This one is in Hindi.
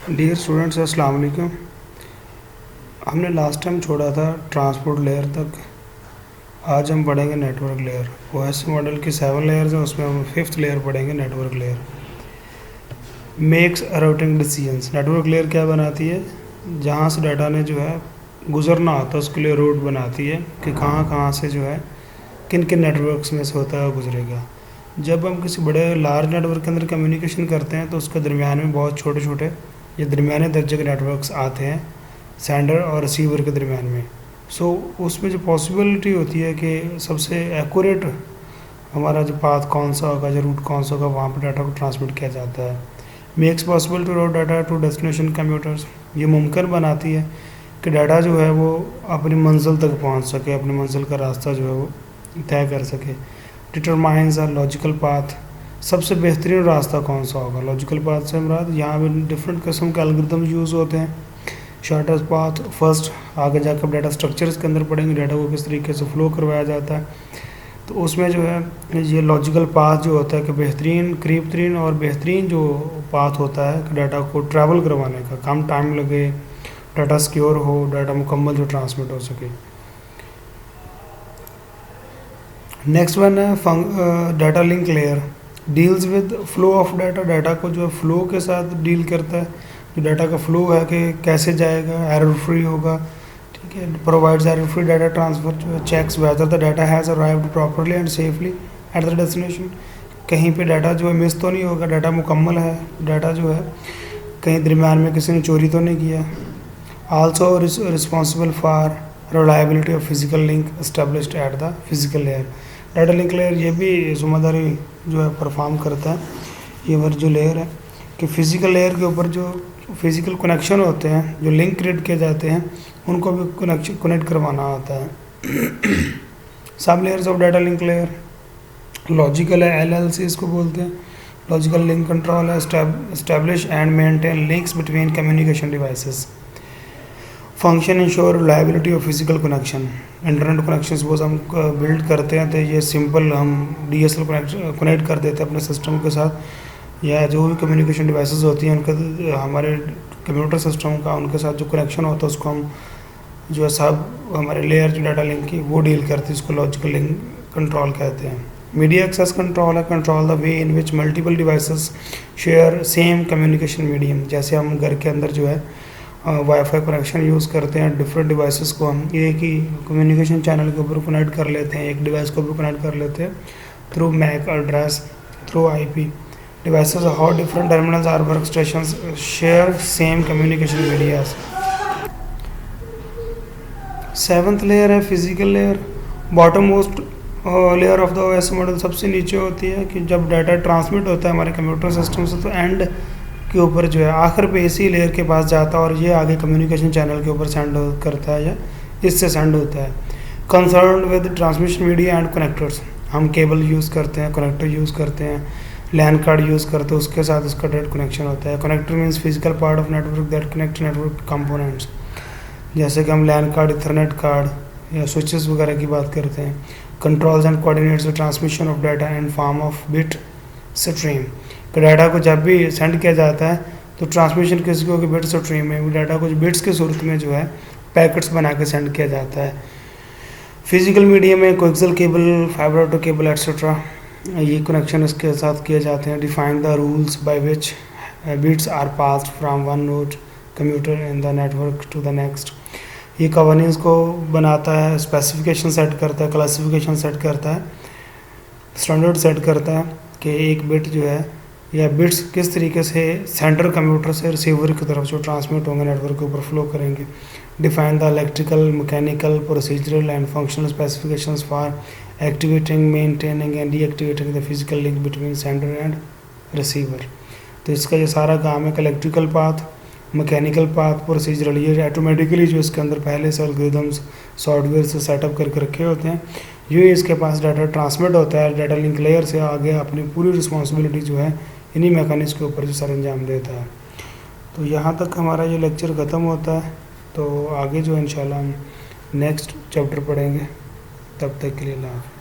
डियर स्टूडेंट्स, अस्सलाम वालेकुम। हमने लास्ट टाइम छोड़ा था ट्रांसपोर्ट लेयर तक। आज हम पढ़ेंगे नेटवर्क लेयर। ओएस मॉडल की 7 लेयर्स हैं, उसमें हम 5th लेयर पढ़ेंगे, network layer. Makes routing decisions. Network layer क्या बनाती है? जहाँ से डाटा ने जो है गुजरना होता है उसके लिए रूट बनाती है कि कहाँ कहाँ से जो है किन किन नेटवर्क्स में से होता है गुजरेगा। जब हम किसी बड़े लार्ज नेटवर्क के अंदर कम्युनिकेशन करते हैं तो उसके दरमियान में बहुत छोटे छोटे ये दरमियाने दर्जे के नेटवर्क्स आते हैं सेंडर और रिसीवर के दरमियान में। उसमें जो पॉसिबिलिटी होती है कि सबसे एक्यूरेट हमारा जो पाथ कौन सा होगा, जो रूट कौन सा होगा, वहाँ पर डाटा को ट्रांसमिट किया जाता है। Makes possible to route data to destination computers. ये मुमकिन बनाती है कि डाटा जो है वो अपनी मंजिल तक पहुँच सके, अपनी मंजिल का रास्ता जो है वो तय कर सके। Determines a logical path. सबसे बेहतरीन रास्ता कौन सा होगा? लॉजिकल पाथ से मुराद यहाँ पे डिफरेंट किस्म के एल्गोरिथम यूज़ होते हैं। शॉर्टेस्ट पाथ फर्स्ट, आगे जाकर डाटा स्ट्रक्चर्स के अंदर पढ़ेंगे डाटा को किस तरीके से फ्लो करवाया जाता है। तो उसमें जो है ये लॉजिकल पाथ जो होता है कि बेहतरीन, करीब तरीन और बेहतरीन जो पाथ होता है कि डाटा को ट्रैवल करवाने का, कम टाइम लगे, डाटा सिक्योर हो, डाटा मुकम्मल जो ट्रांसमिट हो सके। नेक्स्ट वन है data link layer. Deals with flow of data. Data को जो है फ्लो के साथ डील करता है। जो डाटा का फ्लो है कि कैसे जाएगा, एरर फ्री होगा, ठीक है। Provides error free data transfer, checks whether the data has arrived properly and safely at the destination. कहीं पे डाटा जो है मिस तो नहीं होगा, डाटा मुकम्मल है, डाटा जो है कहीं दरमियान में किसी ने चोरी तो नहीं किया। Also responsible for reliability of physical link established at the physical layer. Data link layer ये भी जिम्मेदारी जो है परफॉर्म करता है, ये वर्ड जो लेयर है कि फिज़िकल लेयर के ऊपर जो फिज़िकल कनेक्शन होते हैं, जो लिंक क्रिएट किए जाते हैं, उनको भी कनेक्ट करवाना होता है। सब layers of data link layer. Logical है, LLC इसको बोलते हैं। लॉजिकल लिंक कंट्रोल है, establish and maintain links between communication devices. Function ensure reliability of physical connection. Internet connection suppose हम बिल्ड करते हैं तो ये सिंपल हम DSL कनेक्ट कर देते हैं अपने सिस्टम के साथ, या जो भी कम्युनिकेशन डिवाइसेस होती हैं उनका, हमारे कंप्यूटर सिस्टम का उनके साथ जो कनेक्शन होता है उसको हम जो है सब हमारे लेयर जो डाटा लिंक की वो डील करती है, उसको लॉजिकल लिंक कंट्रोल कहते हैं। मीडिया एक्सेस कंट्रोल है, control the way in which multiple devices share same communication medium. जैसे हम घर के अंदर जो है वाईफाई कनेक्शन यूज़ करते हैं, डिफरेंट डिवाइसेस को हम एक ही कम्युनिकेशन चैनल के ऊपर कनेक्ट कर लेते हैं, एक डिवाइस को ऊपर कनेक्ट कर लेते हैं through MAC address, through IP devices. How different terminals or workstations share same communication medias. 7th layer है physical layer. Bottom most layer of the OS model सबसे नीचे होती है कि जब डाटा ट्रांसमिट होता है हमारे कंप्यूटर सिस्टम से तो एंड के ऊपर जो है आखिर पे इसी लेयर के पास जाता है और ये आगे कम्युनिकेशन चैनल के ऊपर सेंड करता है या इससे सेंड होता है। Concern with transmission media and connectors. हम केबल यूज़ करते हैं, कनेक्टर यूज़ करते हैं, लैन कार्ड यूज़ करते हैं, उसके साथ इसका डायरेक्ट कनेक्शन होता है। Connector means physical part of network that connect network components. जैसे कि हम लैन कार्ड, इथरनेट कार्ड या स्विचेस वगैरह की बात करते हैं। Controls and coordinates the transmission of data and form of bit stream. कि डाटा को जब भी सेंड किया जाता है तो ट्रांसमिशन किसी को बिट स्ट्रीम में डाटा कुछ बिट्स के सूरत में जो है पैकेट्स बना के सेंड किया जाता है। फिजिकल मीडिया में coaxial cable, fibre optic cable etcetera, ये कनेक्शन इसके साथ किए जाते हैं। Define the rules by which bits are passed from one node computer in the network to the next. ये गवर्नेंस को बनाता है, स्पेसिफिकेशन सेट करता है, क्लासिफिकेशन सेट करता है, स्टैंडर्ड सेट करता है कि एक बिट जो है या बिट्स किस तरीके से सेंटर कंप्यूटर से रिसीवर की तरफ जो ट्रांसमिट होंगे नेटवर्क के ऊपर फ्लो करेंगे। Define the electrical, mechanical, procedural and functional specifications for activating, maintaining and deactivating the physical link between sender and receiver. तो इसका ये सारा काम है कि electrical path, mechanical path, procedural, ये ऑटोमेटिकली जो इसके अंदर पहले से एल्गोरिथम्स सॉफ्टवेयर से सेटअप करके रखे होते हैं, यूँ इसके पास डाटा ट्रांसमिट होता है डाटा लिंक लेयर से आगे अपनी पूरी रिस्पॉन्सिबिलिटी जो है इन्हीं मैकेनिज्म के ऊपर जो सर अंजाम देता है। तो यहाँ तक हमारा ये लेक्चर ख़त्म होता है। तो आगे जो इंशाल्लाह हम नेक्स्ट चैप्टर पढ़ेंगे। तब तक के लिए अल्लाह हाफ़िज़।